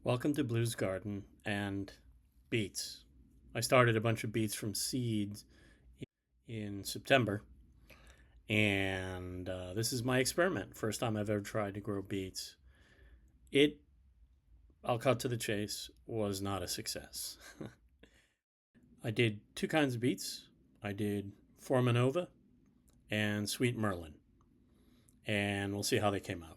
Welcome to Blue's Garden and beets. I started a bunch of beets from seeds in September, and this is my experiment. First time I've ever tried to grow beets. I'll cut to the chase, was not a success. I did two kinds of beets. I did Formanova and Sweet Merlin, and we'll see how they came out.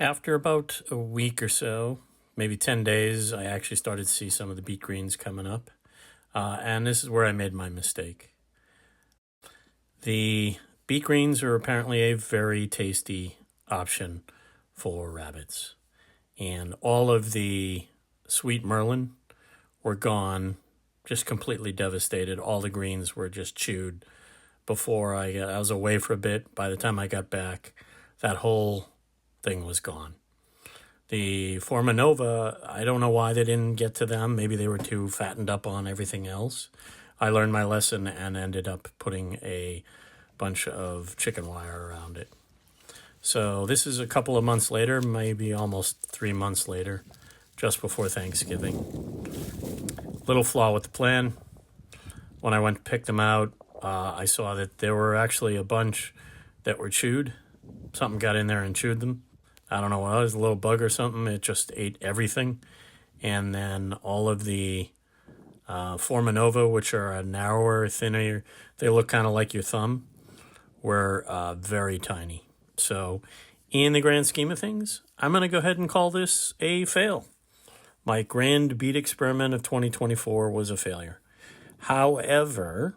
After about a week or so, maybe 10 days, I actually started to see some of the beet greens coming up. And this is where I made my mistake. The beet greens are apparently a very tasty option for rabbits. And all of the Sweet Merlin were gone, just completely devastated. All the greens were just chewed before I was away for a bit. By the time I got back, that whole thing was gone. The Formanova, I don't know why they didn't get to them. Maybe they were too fattened up on everything else. I learned my lesson and ended up putting a bunch of chicken wire around it. So this is a couple of months later, maybe almost 3 months later, just before Thanksgiving. Little flaw with the plan. When I went to pick them out, I saw that there were actually a bunch that were chewed. Something got in there and chewed them. I don't know what it was, a little bug or something. It just ate everything. And then all of the Formanova, which are a narrower, thinner, they look kind of like your thumb, were very tiny. So in the grand scheme of things, I'm going to go ahead and call this a fail. My grand beet experiment of 2024 was a failure. However,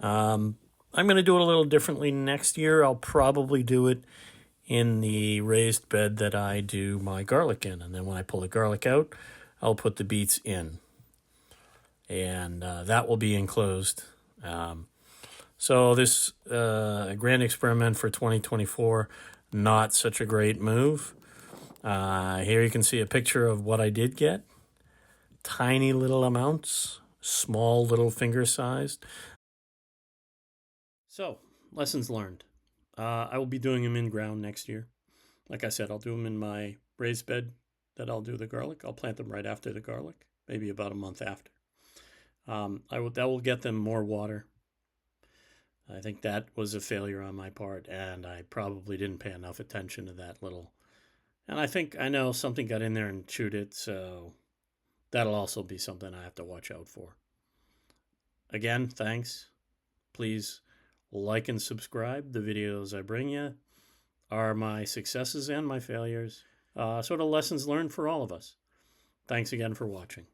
I'm going to do it a little differently next year. I'll probably do it in the raised bed that I do my garlic in. And then when I pull the garlic out, I'll put the beets in. And that will be enclosed. So this grand experiment for 2024, not such a great move. Here you can see a picture of what I did get. Tiny little amounts, small little finger sized. So, lessons learned. I will be doing them in ground next year. Like I said, I'll do them in my raised bed that I'll do the garlic. I'll plant them right after the garlic, maybe about a month after. That will get them more water. I think that was a failure on my part, and I probably didn't pay enough attention to that little. And I know something got in there and chewed it, so that'll also be something I have to watch out for. Again, thanks. Please like and subscribe. The videos I bring you are my successes and my failures, sort of lessons learned for all of us. Thanks again for watching.